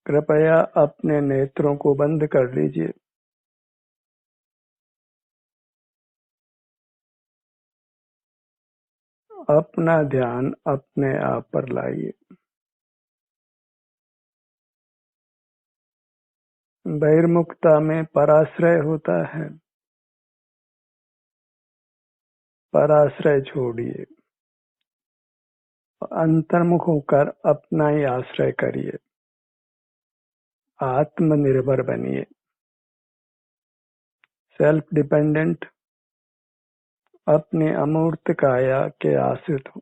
कृपया अपने नेत्रों को बंद कर लीजिए। अपना ध्यान अपने आप पर लाइए। बहिर्मुखता में पराश्रय होता है। पराश्रय छोड़िए, अंतर्मुख होकर अपना ही आश्रय करिए। आत्मनिर्भर बनिए, सेल्फ डिपेंडेंट, अपनी अमूर्त काया के आश्रित हो।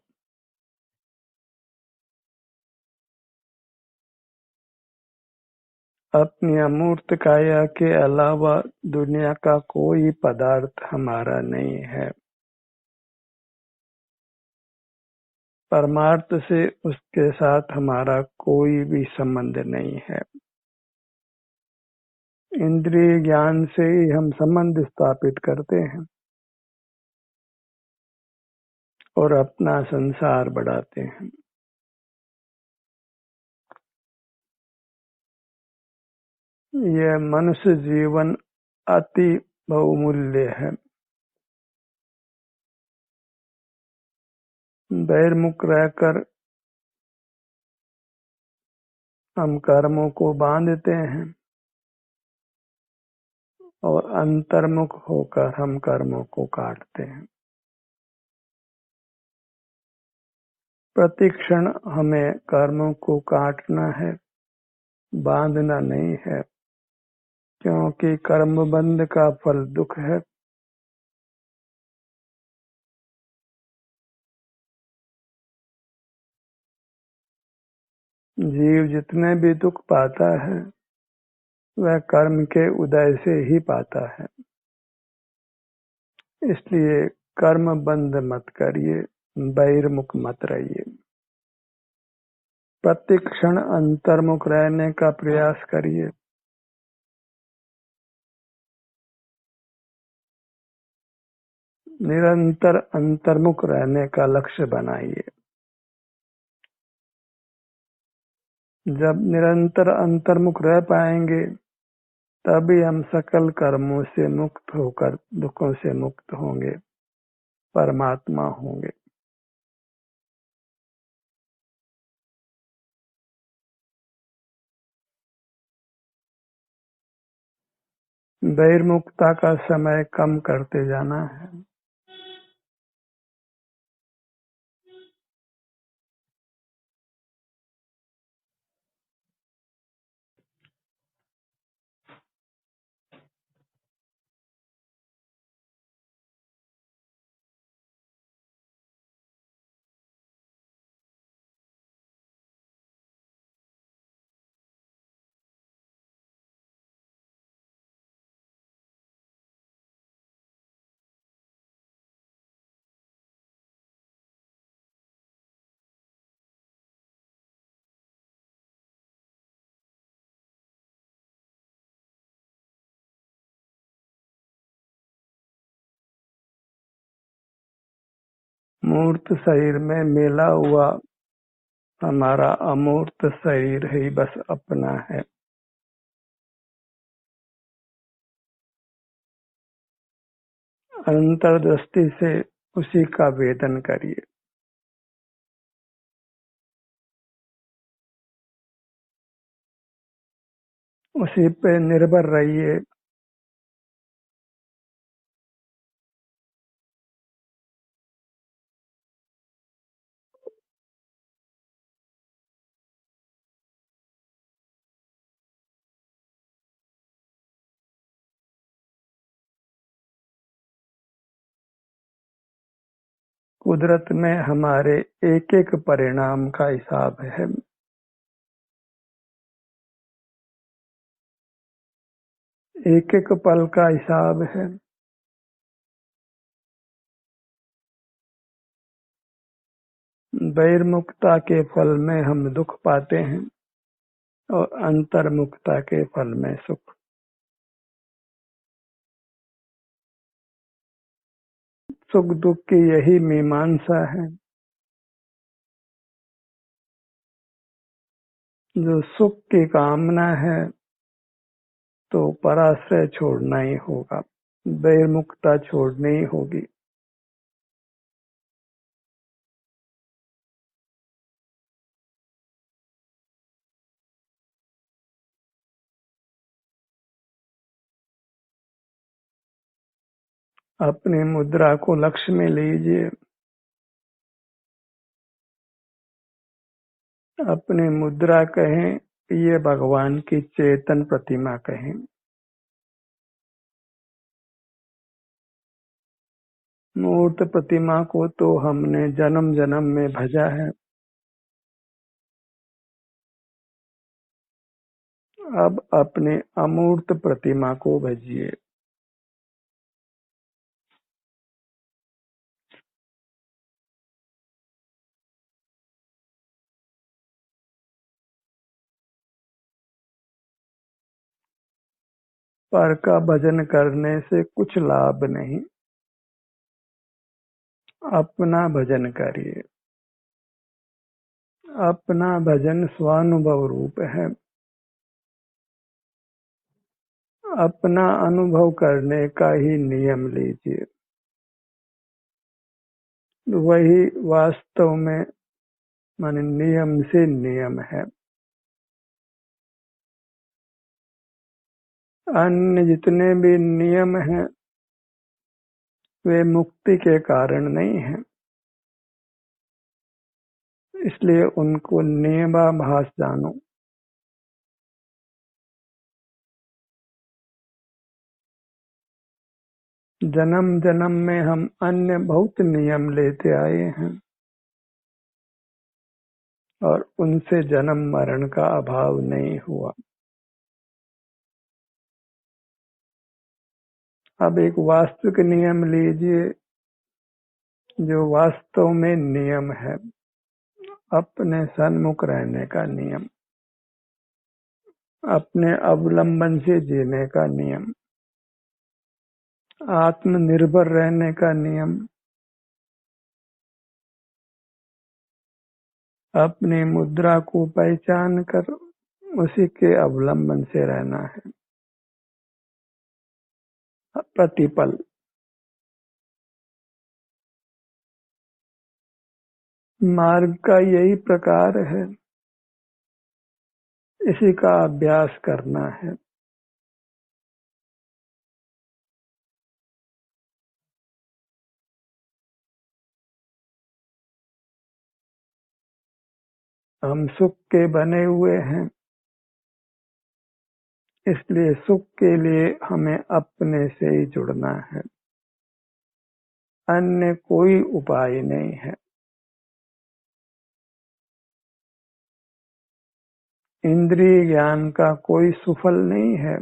अपनी अमूर्त काया के अलावा दुनिया का कोई पदार्थ हमारा नहीं है। परमार्थ से उसके साथ हमारा कोई भी संबंध नहीं है। इंद्रिय ज्ञान से ही हम संबंध स्थापित करते हैं और अपना संसार बढ़ाते हैं। यह मनुष्य जीवन अति बहुमूल्य है। बहिर्मुख रहकर हम कर्मों को बांधते हैं और अंतर्मुख होकर हम कर्मों को काटते हैं। प्रतिक्षण हमें कर्मों को काटना है, बांधना नहीं है, क्योंकि कर्म बंध का फल दुख है। जीव जितने भी दुख पाता है वह कर्म के उदय से ही पाता है। इसलिए कर्म बंध मत करिए, बहिर्मुख मत रहिए। प्रतिक्षण अंतर्मुख रहने का प्रयास करिए। निरंतर अंतर्मुख रहने का लक्ष्य बनाइए। जब निरंतर अंतर्मुख रह पाएंगे तभी हम सकल कर्मों से मुक्त होकर दुखों से मुक्त होंगे, परमात्मा होंगे। बहिर्मुखता का समय कम करते जाना है। मूर्त शरीर में मिला हुआ हमारा अमूर्त शरीर ही बस अपना है। अंतर्दृष्टि से उसी का वेदन करिए। उसी पे निर्भर रहिए। कुदरत में हमारे एक एक परिणाम का हिसाब है। एक एक पल का हिसाब है। बहिर्मुखता के फल में हम दुख पाते हैं और अंतर्मुखता के फल में सुख। सुख दुख की यही मीमांसा है। जो सुख की कामना है तो पराश्रय छोड़ना ही होगा, बहिर्मुखता छोड़नी ही होगी। अपनी मुद्रा को लक्ष्य में लीजिए, अपनी मुद्रा कहें, ये भगवान की चेतन प्रतिमा कहें। मूर्त प्रतिमा को तो हमने जन्म जन्म में भजा है, अब अपने अमूर्त प्रतिमा को भजिए। पर का भजन करने से कुछ लाभ नहीं, अपना भजन करिए। अपना भजन स्वानुभव रूप है, अपना अनुभव करने का ही नियम लीजिए, वही वास्तव में माने नियम से नियम है। अन्य जितने भी नियम हैं वे मुक्ति के कारण नहीं हैं, इसलिए उनको नियमाभास जानो। जन्म जन्म में हम अन्य बहुत नियम लेते आए हैं और उनसे जन्म मरण का अभाव नहीं हुआ। अब एक वास्तविक नियम लीजिए जो वास्तव में नियम है, अपने सन्मुख रहने का नियम, अपने अवलंबन से जीने का नियम, आत्मनिर्भर रहने का नियम, अपनी मुद्रा को पहचान कर उसी के अवलंबन से रहना है प्रतिपल। मार्ग का यही प्रकार है, इसी का अभ्यास करना है। हम सुख के बने हुए हैं, इसलिए सुख के लिए हमें अपने से ही जुड़ना है, अन्य कोई उपाय नहीं है। इंद्रिय ज्ञान का कोई सुफल नहीं है,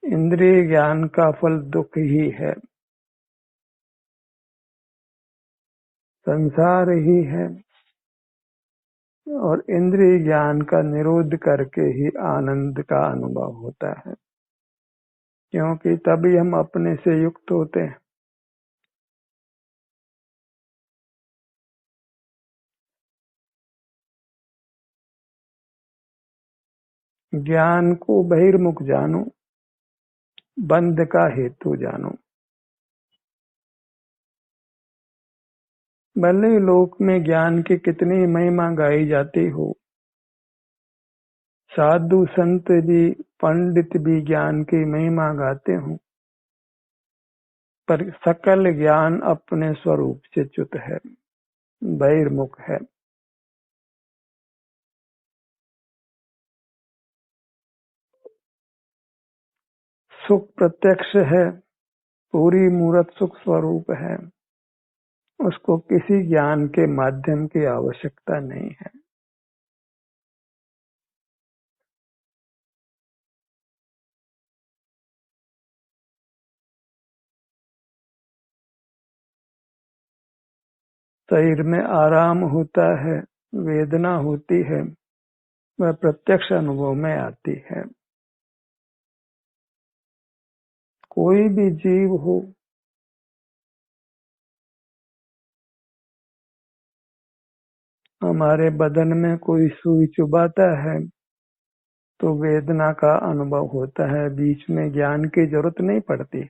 इंद्रिय ज्ञान का फल दुख ही है, संसार ही है, और इंद्रिय ज्ञान का निरोध करके ही आनंद का अनुभव होता है, क्योंकि तभी हम अपने से युक्त होते हैं। ज्ञान को बहिर्मुख जानो, बंध का हेतु जानो। भले ही लोक में ज्ञान की कितनी महिमा गाई जाती हो, साधु संत भी पंडित भी ज्ञान की महिमा गाते हों, पर सकल ज्ञान अपने स्वरूप से च्युत है, बहिर्मुख है। सुख प्रत्यक्ष है, पूरी मूरत सुख स्वरूप है, उसको किसी ज्ञान के माध्यम की आवश्यकता नहीं है। शरीर में आराम होता है, वेदना होती है, वह प्रत्यक्ष अनुभव में आती है। कोई भी जीव हो, हमारे बदन में कोई सुई चुभाता है तो वेदना का अनुभव होता है, बीच में ज्ञान की जरूरत नहीं पड़ती।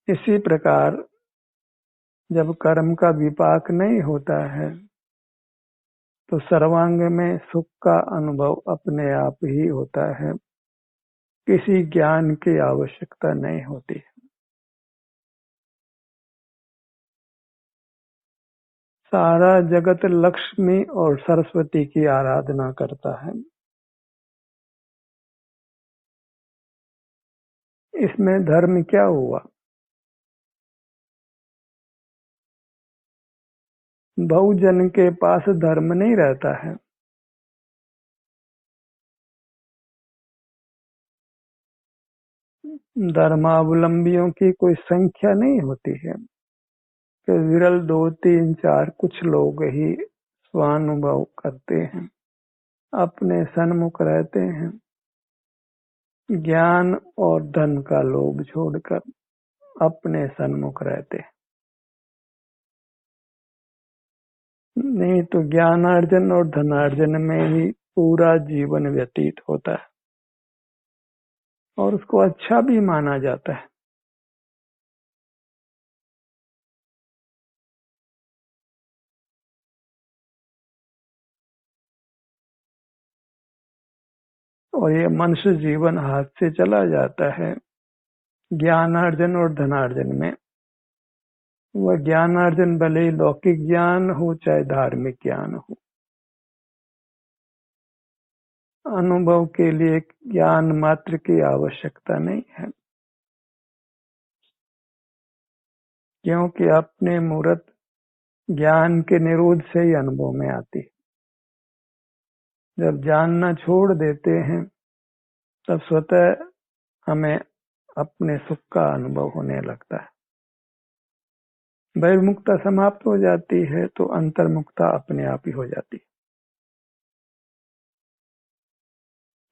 इसी प्रकार जब कर्म का विपाक नहीं होता है तो सर्वांग में सुख का अनुभव अपने आप ही होता है, किसी ज्ञान की आवश्यकता नहीं होती। सारा जगत लक्ष्मी और सरस्वती की आराधना करता है। इसमें धर्म क्या हुआ? बहुजन के पास धर्म नहीं रहता है। धर्मावलंबियों की कोई संख्या नहीं होती है कि विरल 2, 3, 4 कुछ लोग ही स्वानुभव करते हैं, अपने सन्मुख रहते हैं। ज्ञान और धन का लोभ छोड़कर अपने सन्मुख रहते हैं। नहीं तो ज्ञानार्जन और धनार्जन में ही पूरा जीवन व्यतीत होता है और उसको अच्छा भी माना जाता है। और ये मनुष्य जीवन हाथ से चला जाता है ज्ञानार्जन और धनार्जन में। वह ज्ञानार्जन भले ही लौकिक ज्ञान हो चाहे धार्मिक ज्ञान हो, अनुभव के लिए ज्ञान मात्र की आवश्यकता नहीं है, क्योंकि अपने मूर्त ज्ञान के निरोध से ही अनुभव में आती है। जब जानना छोड़ देते हैं तब स्वतः हमें अपने सुख का अनुभव होने लगता है। बहिर्मुखता समाप्त हो जाती है तो अंतर्मुखता अपने आप ही हो जाती है।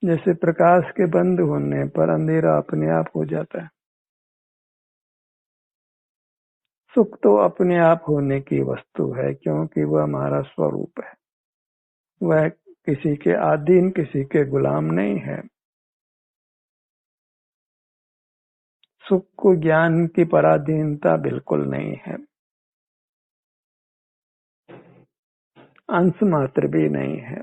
जैसे प्रकाश के बंद होने पर अंधेरा अपने आप हो जाता है। सुख तो अपने आप होने की वस्तु है, क्योंकि वह हमारा स्वरूप है। वह किसी के अधीन, किसी के गुलाम नहीं है। सुख को ज्ञान की पराधीनता बिल्कुल नहीं है, अंश मात्र भी नहीं है।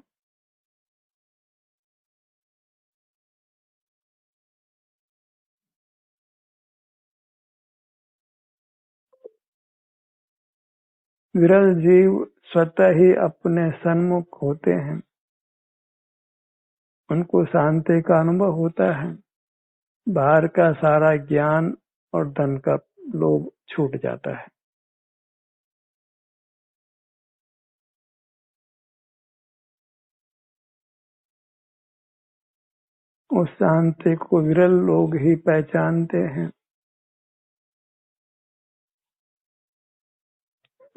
विरल जीव स्वतः ही अपने सन्मुख होते हैं, उनको शांति का अनुभव होता है। बाहर का सारा ज्ञान और धन का लोभ छूट जाता है। उस शांति को विरल लोग ही पहचानते हैं।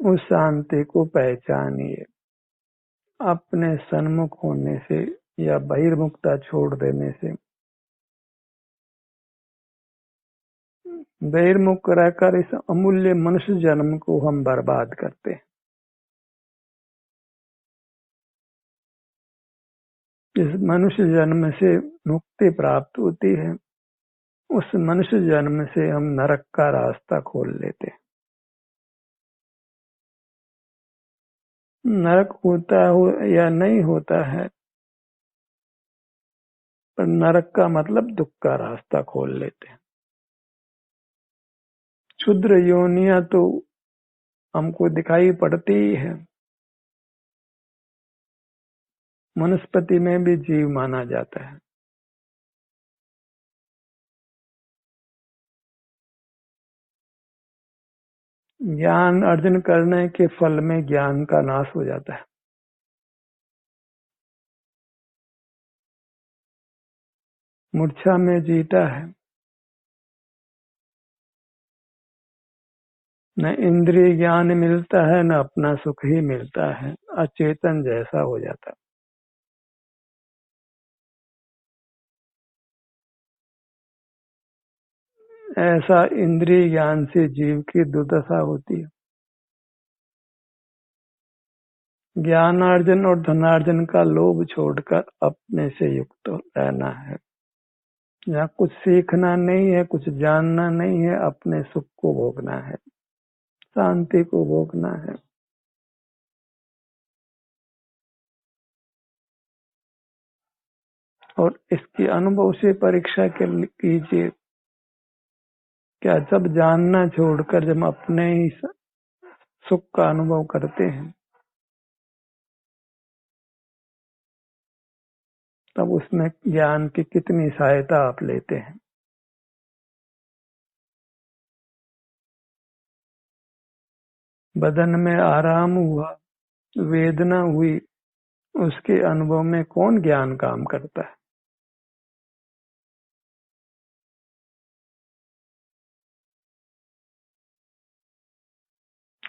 उस शांति को पहचानिए। अपने सन्मुख होने से या बहिर्मुखता छोड़ देने से। बहिर्मुख रहकर इस अमूल्य मनुष्य जन्म को हम बर्बाद करते हैं। इस मनुष्य जन्म से मुक्ति प्राप्त होती है, उस मनुष्य जन्म से हम नरक का रास्ता खोल लेते हैं। नरक होता हो या नहीं होता है, पर नरक का मतलब दुख का रास्ता खोल लेते हैं। क्षुद्र योनियां तो हमको दिखाई पड़ती ही है। वनस्पति में भी जीव माना जाता है। ज्ञान अर्जन करने के फल में ज्ञान का नाश हो जाता है। मूर्छा में जीता है। न इंद्रिय ज्ञान मिलता है, न अपना सुख ही मिलता है, अचेतन जैसा हो जाता है। ऐसा इंद्रिय ज्ञान से जीव की दुर्दशा होती है। ज्ञानार्जन और धनार्जन का लोभ छोड़कर अपने से युक्त रहना है। यहाँ कुछ सीखना नहीं है, कुछ जानना नहीं है, अपने सुख को भोगना है, शांति को भोगना है। और इसकी अनुभव से परीक्षा कीजिए। क्या जब जानना छोड़कर जब अपने ही सुख का अनुभव करते हैं, तब उसमें ज्ञान की कितनी सहायता आप लेते हैं। बदन में आराम हुआ, वेदना हुई, उसके अनुभव में कौन ज्ञान काम करता है?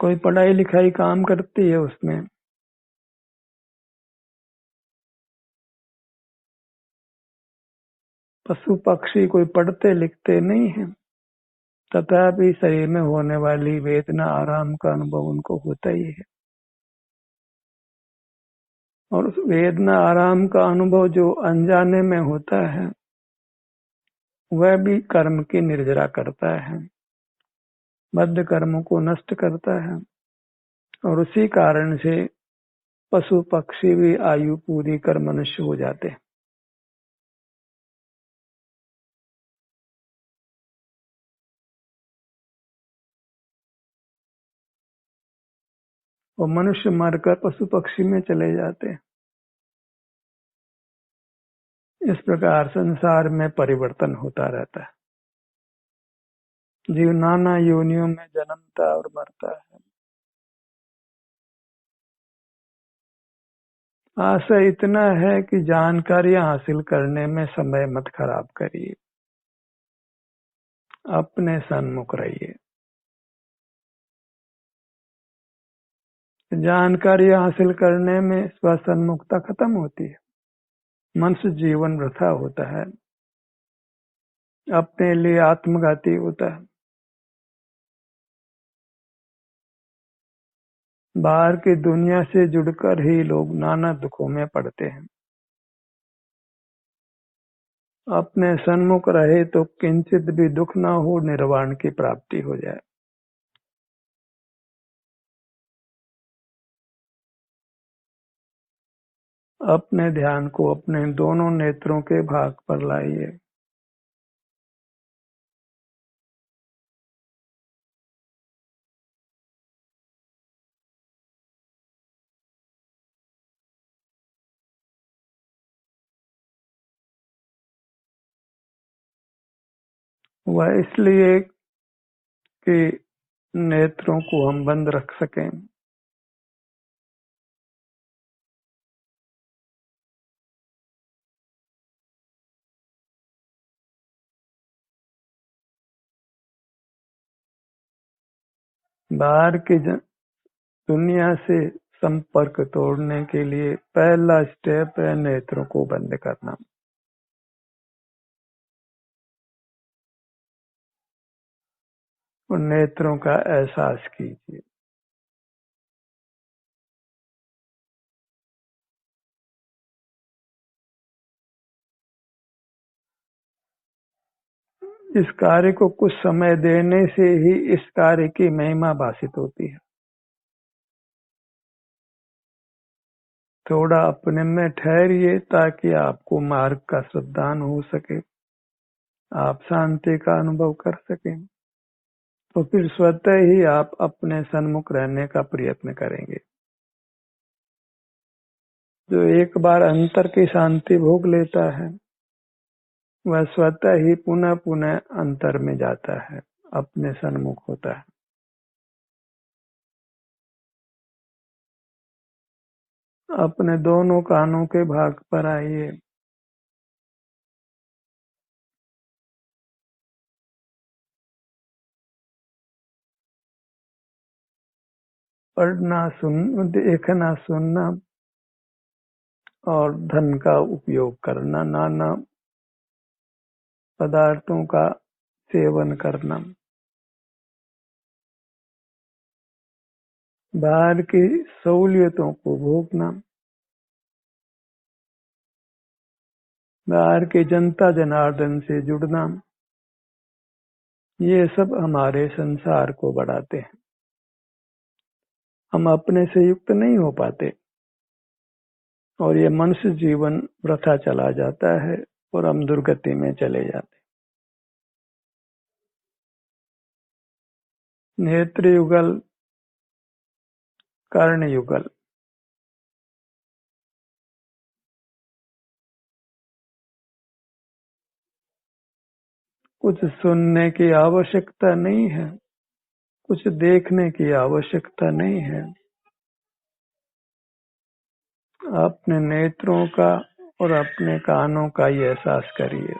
कोई पढ़ाई लिखाई काम करती है उसमें? पशु पक्षी कोई पढ़ते लिखते नहीं है, तथापि शरीर में होने वाली वेदना आराम का अनुभव उनको होता ही है। और उस वेदना आराम का अनुभव जो अनजाने में होता है, वह भी कर्म की निर्जरा करता है, बद्ध कर्मों को नष्ट करता है। और उसी कारण से पशु पक्षी भी आयु पूरी कर मनुष्य हो जाते हैं। और मनुष्य मरकर पशु पक्षी में चले जाते हैं। इस प्रकार संसार में परिवर्तन होता रहता है। जीव नाना योनियों में जन्मता और मरता है। आशा इतना है कि जानकारियां हासिल करने में समय मत खराब करिए, अपने सन्मुख रहिए। जानकारियां हासिल करने में स्वसन्मुखता खत्म होती है, मनुष्य जीवन वृथा होता है, अपने लिए आत्मघाती होता है। बाहर की दुनिया से जुड़कर ही लोग नाना दुखों में पड़ते हैं। अपने सन्मुख रहे तो किंचित भी दुख ना हो, निर्वाण की प्राप्ति हो जाए। अपने ध्यान को अपने दोनों नेत्रों के भाग पर लाइए। वह इसलिए कि नेत्रों को हम बंद रख सकें। बाहर की दुनिया से संपर्क तोड़ने के लिए पहला स्टेप है नेत्रों को बंद करना। और नेत्रों का एहसास कीजिए। इस कार्य को कुछ समय देने से ही इस कार्य की महिमा भाषित होती है। थोड़ा अपने में ठहरिए ताकि आपको मार्ग का श्रद्धान हो सके, आप शांति का अनुभव कर सकें। तो फिर स्वतः ही आप अपने सन्मुख रहने का प्रयत्न करेंगे। जो एक बार अंतर की शांति भोग लेता है, वह स्वतः ही पुनः पुनः अंतर में जाता है, अपने सन्मुख होता है। अपने दोनों कानों के भाग पर आइए। पढ़ना, देखना, सुनना और धन का उपयोग करना, नाना पदार्थों का सेवन करना, बाहर की सहूलियतों को भोगना, बाहर के जनता जनार्दन से जुड़ना, ये सब हमारे संसार को बढ़ाते हैं। हम अपने से युक्त नहीं हो पाते और ये मनुष्य जीवन वृथा चला जाता है और हम दुर्गति में चले जाते हैं। नेत्र युगल, कर्ण युगल, कुछ सुनने की आवश्यकता नहीं है, कुछ देखने की आवश्यकता नहीं है। अपने नेत्रों का और अपने कानों का ही एहसास करिए।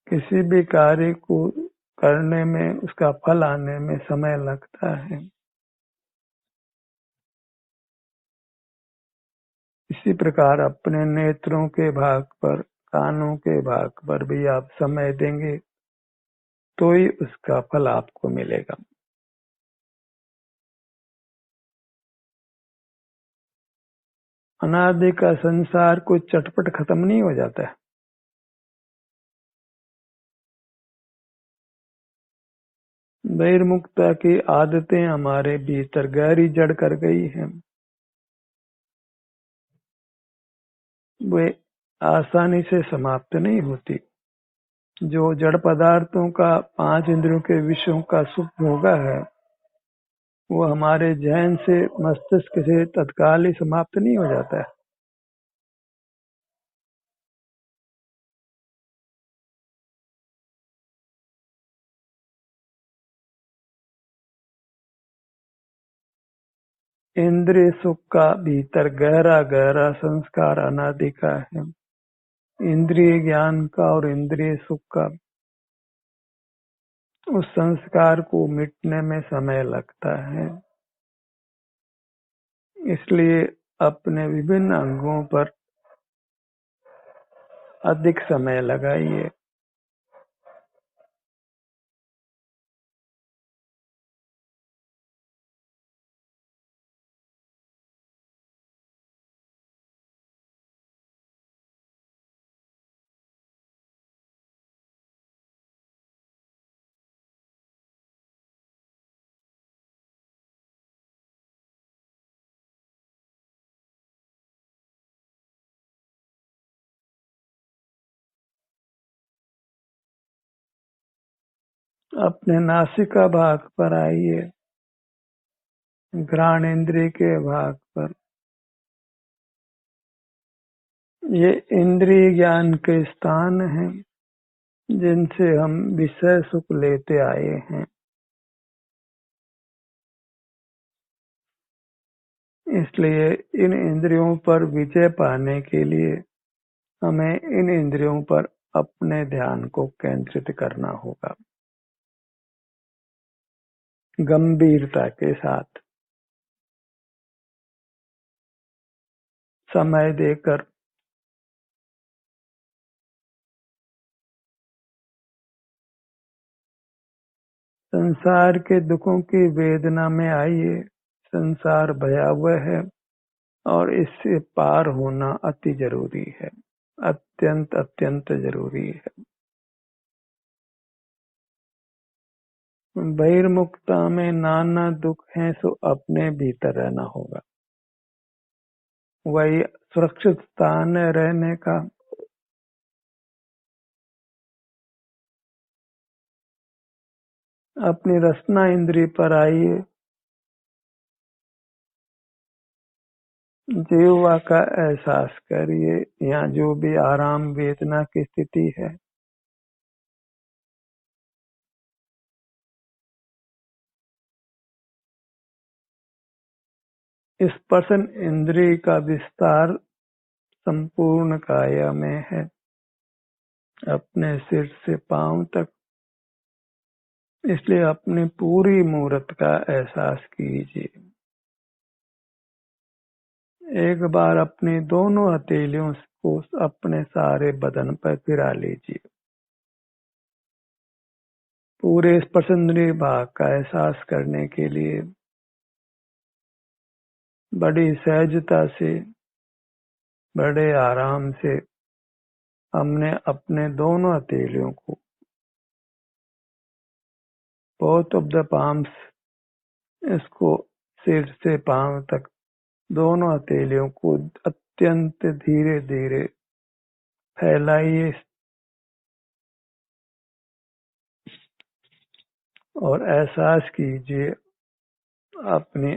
किसी भी कार्य को करने में, उसका फल आने में समय लगता है। इसी प्रकार अपने नेत्रों के भाग पर, कानों के भाग पर भी आप समय देंगे तो ही उसका फल आपको मिलेगा। अनादि का संसार कोई चटपट खत्म नहीं हो जाता है। बहिर्मुखता की आदतें हमारे भीतर गहरी जड़ कर गई हैं। वे आसानी से समाप्त नहीं होती। जो जड़ पदार्थों का, पांच इंद्रियों के विषयों का सुख भोगा है, वो हमारे जहन से, मस्तिष्क से तत्काल ही समाप्त नहीं हो जाता है। इंद्रिय सुख का भीतर गहरा गहरा संस्कार अनादि का है। इंद्रिय ज्ञान का और इंद्रिय सुख का, उस संस्कार को मिटने में समय लगता है। इसलिए अपने विभिन्न अंगों पर अधिक समय लगाइए। अपने नासिका भाग पर आइए, घ्राण इंद्रिय के भाग पर। ये इंद्रिय ज्ञान के स्थान हैं जिनसे हम विषय सुख लेते आए हैं। इसलिए इन इंद्रियों पर विजय पाने के लिए हमें इन इंद्रियों पर अपने ध्यान को केंद्रित करना होगा, गंभीरता के साथ, समय देकर। संसार के दुखों की वेदना में आइए। संसार भयावह है और इससे पार होना अति जरूरी है, अत्यंत अत्यंत जरूरी है। बहिर्मुखता में नाना दुख है, सो अपने भीतर रहना होगा। वही सुरक्षित स्थान है रहने का। अपनी रसना इंद्री पर आइए। जीवा का एहसास करिए। यहाँ जो भी आराम वेदना की स्थिति है, स्पर्शन इंद्रिय का विस्तार संपूर्ण काया में है। अपने सिर से पांव तक। इसलिए अपनी पूरी मूर्त का एहसास कीजिए। एक बार अपनी दोनों हथेलियों को अपने सारे बदन पर फिरा लीजिए। पूरे स्पर्शेंद्रिय भाग का एहसास करने के लिए बड़ी सहजता से, बड़े आराम से हमने अपने दोनों हथेलियों को, बोथ ऑफ द पाम्स, इसको सिर से पांव तक दोनों हथेलियों को अत्यंत धीरे धीरे फैलाइए और एहसास कीजिए अपने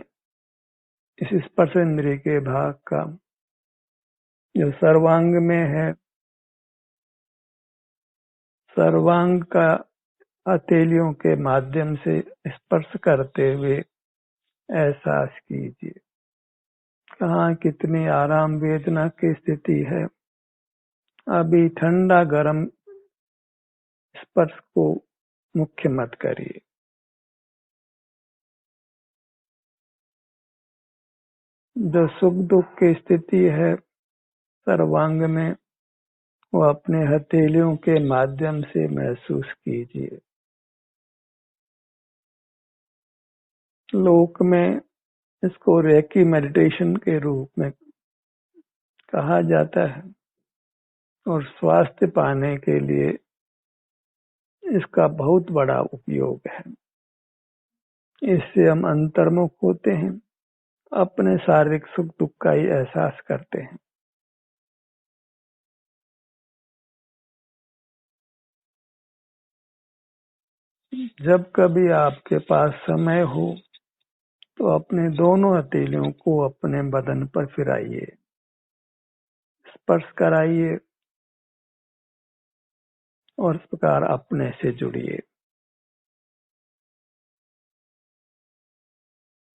इस स्पर्शेंद्रिय के भाग का, जो सर्वांग में है। सर्वांग का हथेलियों के माध्यम से स्पर्श करते हुए एहसास कीजिए कहाँ कितनी आराम वेदना की स्थिति है। अभी ठंडा गर्म स्पर्श को मुख्य मत करिए। जो सुख दुख की स्थिति है सर्वांग में, वो अपने हथेलियों के माध्यम से महसूस कीजिए। लोक में इसको रेकी मेडिटेशन के रूप में कहा जाता है और स्वास्थ्य पाने के लिए इसका बहुत बड़ा उपयोग है। इससे हम अंतर्मुख होते हैं, अपने शारीरिक सुख दुख का ही एहसास करते हैं। जब कभी आपके पास समय हो तो अपने दोनों हथेलियों को अपने बदन पर फिराइए, स्पर्श कराइए और इस प्रकार अपने से जुड़िए।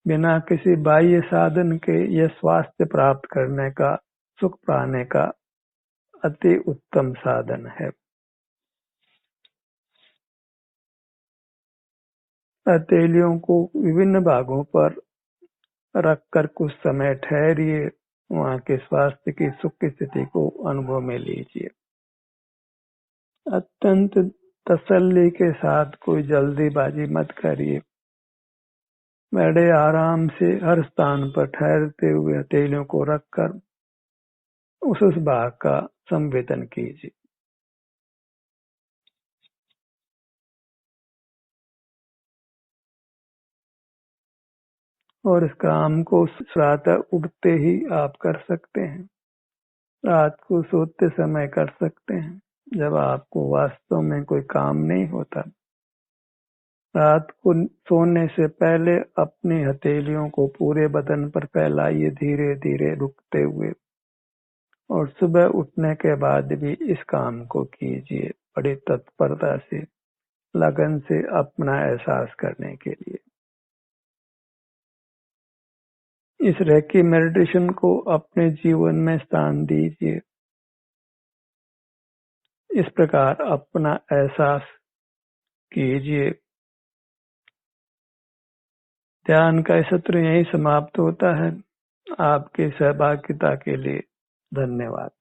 बिना किसी बाह्य साधन के यह स्वास्थ्य प्राप्त करने का, सुख पाने का अति उत्तम साधन है। हथेलियों को विभिन्न भागों पर रखकर कुछ समय ठहरिए, वहां के स्वास्थ्य की सुख की स्थिति को अनुभव में लीजिए। अत्यंत तसल्ली के साथ कोई जल्दीबाजी मत करिए। बड़े आराम से हर स्थान पर ठहरते हुए हथेलियों को रखकर उस भाग का संवेदन कीजिए। और इस काम को प्रातः उठते ही आप कर सकते हैं, रात को सोते समय कर सकते हैं, जब आपको वास्तव में कोई काम नहीं होता। रात को सोने से पहले अपनी हथेलियों को पूरे बदन पर फैलाइए, धीरे धीरे रुकते हुए, और सुबह उठने के बाद भी इस काम को कीजिए बड़ी तत्परता से, लगन से, अपना एहसास करने के लिए। इस रेकी मेडिटेशन को अपने जीवन में स्थान दीजिए। इस प्रकार अपना एहसास कीजिए। ध्यान का सत्र यहीं समाप्त होता है। आपकी सहभागिता के लिए धन्यवाद।